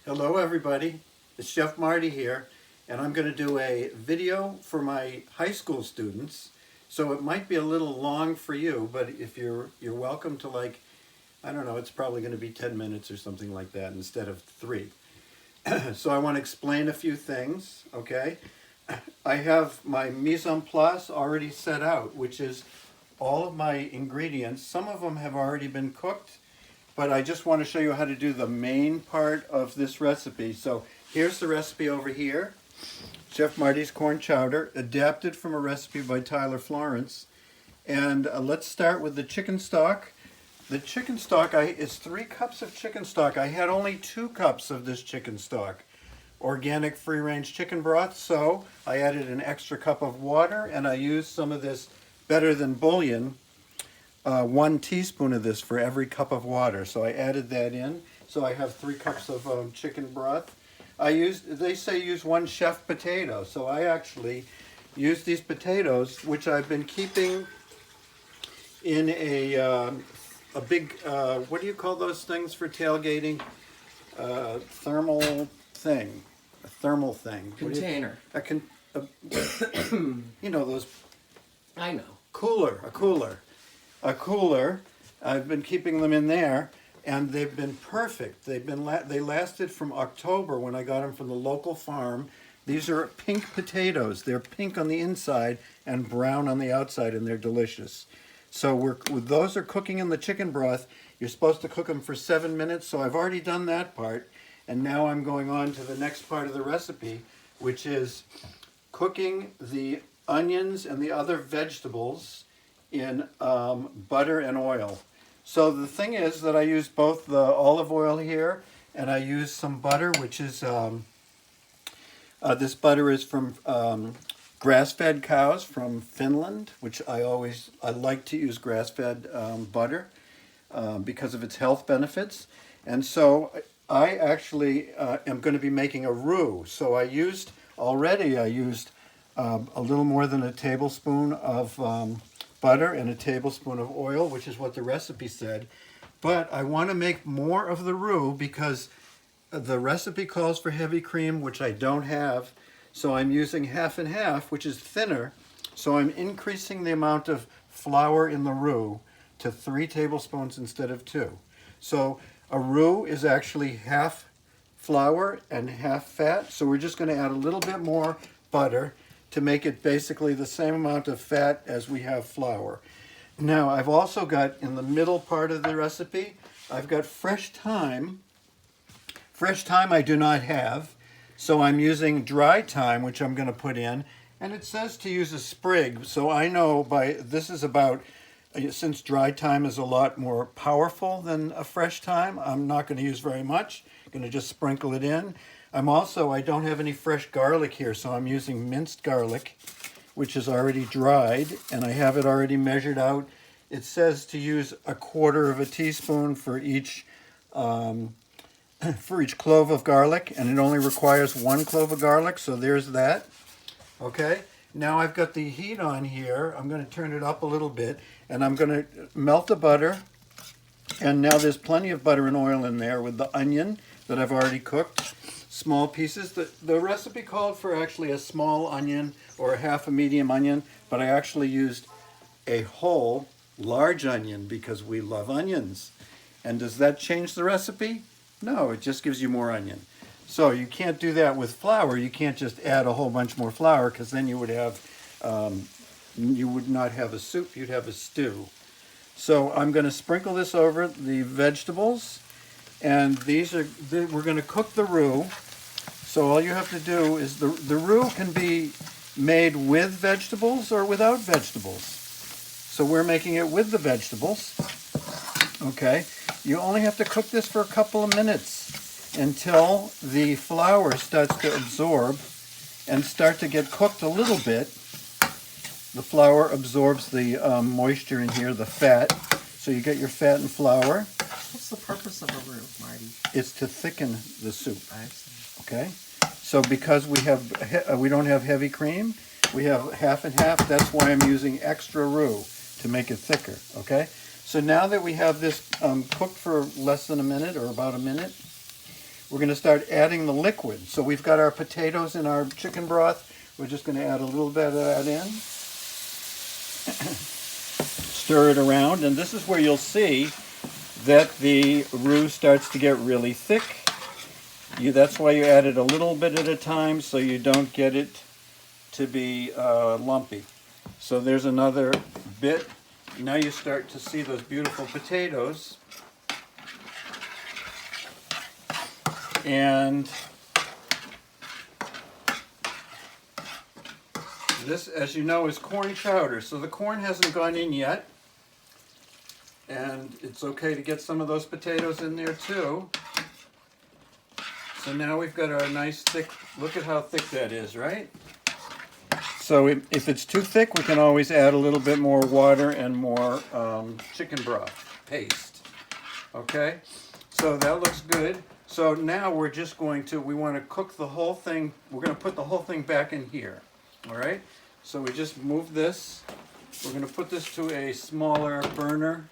Hello everybody, it's Chef Marty here, and I'm going to do a video for my high school students. So it might be a little long for you, but if you're welcome to, like, I don't know, it's probably going to be 10 minutes or something like that instead of 3. So I want to explain a few things, okay? I have my mise en place already set out, which is all of my ingredients. Some of them have already been cooked, but I just want to show you how to do the main part of this recipe. So here's the recipe over here. Chef Marty's corn chowder, adapted from a recipe by Tyler Florence. And let's start with the chicken stock. The chicken stock is 3 cups of chicken stock. I had only 2 cups of this chicken stock. Organic free-range chicken broth, so I added an extra cup of water, and I used some of this Better Than Bouillon, 1 teaspoon of this for every cup of water. So I added that in. So I have 3 cups of chicken broth. They say use 1 chef potato. So I actually used these potatoes, which I've been keeping in a big, what do you call those things for tailgating? Thermal thing. A thermal thing. Container. You know, those. I know. A cooler. I've been keeping them in there, and they've been perfect. They lasted from October when I got them from the local farm. These are pink potatoes. They're pink on the inside and brown on the outside, and they're delicious. So those are cooking in the chicken broth. You're supposed to cook them for 7 minutes, so I've already done that part. And now I'm going on to the next part of the recipe, which is cooking the onions and the other vegetables in butter and oil. So the thing is that I use both the olive oil here, and I use some butter, which is, this butter is from grass-fed cows from Finland, which I like to use grass-fed butter because of its health benefits. And so I actually am going to be making a roux. So I used a little more than a tablespoon of butter and a tablespoon of oil, which is what the recipe said. But I want to make more of the roux because the recipe calls for heavy cream, which I don't have. So I'm using half and half, which is thinner. So I'm increasing the amount of flour in the roux to 3 tablespoons instead of 2. So a roux is actually half flour and half fat. So we're just going to add a little bit more butter to make it basically the same amount of fat as we have flour. Now I've also got, in the middle part of the recipe, I've got fresh thyme. Fresh thyme I do not have, so I'm using dry thyme, which I'm going to put in. And it says to use a sprig, so I know since dry thyme is a lot more powerful than a fresh thyme, I'm not going to use very much. I'm going to just sprinkle it in. I don't have any fresh garlic here, so I'm using minced garlic, which is already dried, and I have it already measured out. It says to use 1/4 teaspoon for each clove of garlic, and it only requires 1 clove of garlic, so there's that. Okay, now I've got the heat on here. I'm going to turn it up a little bit, and I'm going to melt the butter. And now there's plenty of butter and oil in there with the onion that I've already cooked. Small pieces. The recipe called for actually a small onion or a half a medium onion, but I actually used a whole large onion because we love onions. And does that change the recipe? No, it just gives you more onion. So you can't do that with flour. You can't just add a whole bunch more flour, because then you would not have a soup, you'd have a stew. So I'm going to sprinkle this over the vegetables, and we're going to cook the roux. So all you have to do is, the roux can be made with vegetables or without vegetables. So we're making it with the vegetables. Okay, you only have to cook this for a couple of minutes until the flour starts to absorb and start to get cooked a little bit. The flour absorbs the moisture in here, the fat. So you get your fat and flour. What's the purpose of a roux, Marty? It's to thicken the soup. I see. Okay, so because we don't have heavy cream, we have half and half. That's why I'm using extra roux to make it thicker. Okay, so now that we have this cooked for less than a minute or about a minute, we're going to start adding the liquid. So we've got our potatoes in our chicken broth. We're just going to add a little bit of that in. Stir it around, and this is where you'll see that the roux starts to get really thick. That's why you add it a little bit at a time so you don't get it to be lumpy. So there's another bit. Now you start to see those beautiful potatoes. And this, as you know, is corn chowder. So the corn hasn't gone in yet. And it's okay to get some of those potatoes in there too. So now we've got our nice thick, look at how thick that is, right? So if it's too thick, we can always add a little bit more water and more chicken broth paste. Okay, so that looks good. So now we're just going to, we want to cook the whole thing, we're going to put the whole thing back in here. All right, so we just move this. We're going to put this to a smaller burner.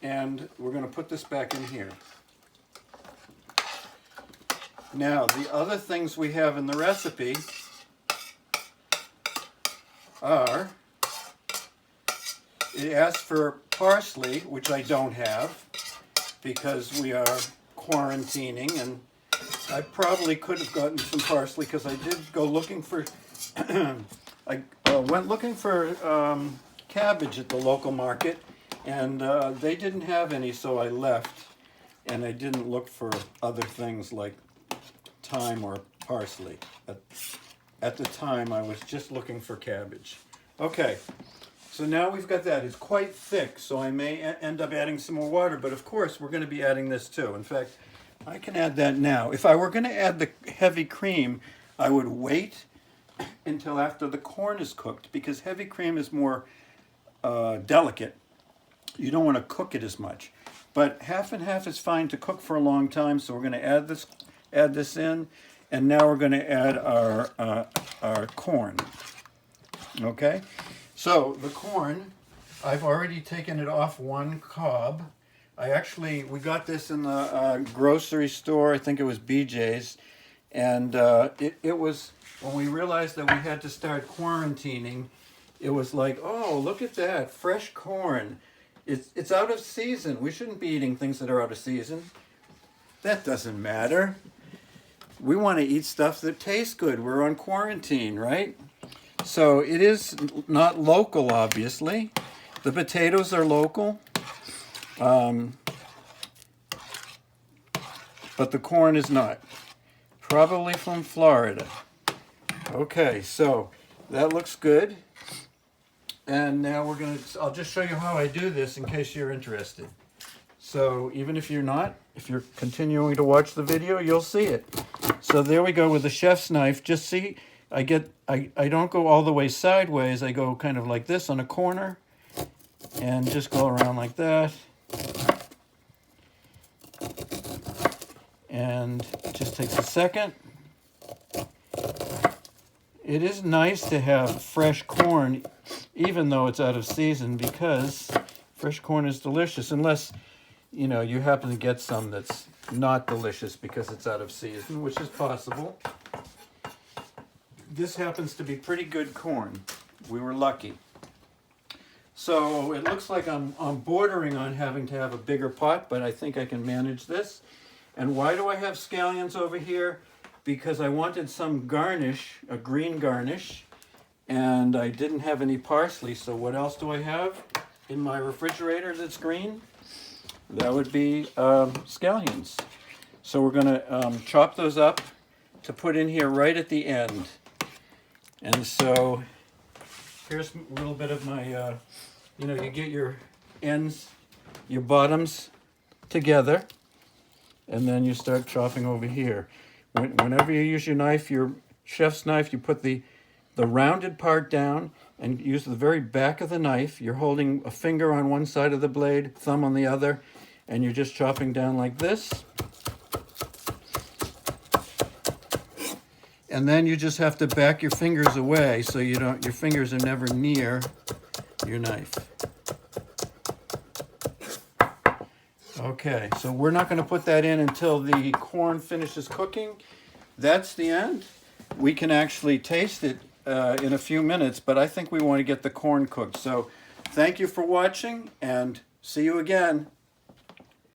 And we're going to put this back in here. Now, the other things we have in the recipe are, it asks for parsley, which I don't have because we are quarantining, and I probably could have gotten some parsley because I did go looking for, I went looking for cabbage at the local market. And they didn't have any, so I left, and I didn't look for other things like thyme or parsley. At the time, I was just looking for cabbage. Okay, so now we've got that. It's quite thick, so I may end up adding some more water, but of course, we're going to be adding this too. In fact, I can add that now. If I were going to add the heavy cream, I would wait until after the corn is cooked, because heavy cream is more delicate. You don't want to cook it as much, but half and half is fine to cook for a long time. So we're going to add this in, and now we're going to add our corn. Okay, so the corn, I've already taken it off one cob. We got this in the grocery store. I think it was BJ's, and it was, when we realized that we had to start quarantining, it was like, oh, look at that, fresh corn. It's out of season. We shouldn't be eating things that are out of season. That doesn't matter. We want to eat stuff that tastes good. We're on quarantine, right? So it is not local, obviously. The potatoes are local. But the corn is not. Probably from Florida. Okay, so that looks good. And now I'll just show you how I do this in case you're interested. So even if you're not, if you're continuing to watch the video, you'll see it. So there we go with the chef's knife. Just see, I don't go all the way sideways. I go kind of like this on a corner and just go around like that. And it just takes a second. It is nice to have fresh corn, even though it's out of season, because fresh corn is delicious, unless, you know, you happen to get some that's not delicious because it's out of season, which is possible. This happens to be pretty good corn. We were lucky. So it looks like I'm bordering on having to have a bigger pot, but I think I can manage this. And why do I have scallions over here? Because I wanted some garnish, a green garnish, and I didn't have any parsley. So what else do I have in my refrigerator that's green? That would be scallions. So we're going to chop those up to put in here right at the end. And so here's a little bit of my, you get your ends, your bottoms together, and then you start chopping over here. Whenever you use your knife, your chef's knife, you put the rounded part down and use the very back of the knife. You're holding a finger on one side of the blade, thumb on the other, and you're just chopping down like this. And then you just have to back your fingers away so your fingers are never near your knife. Okay. Okay, so we're not going to put that in until the corn finishes cooking. That's the end. We can actually taste it in a few minutes, but I think we want to get the corn cooked. So thank you for watching, and see you again.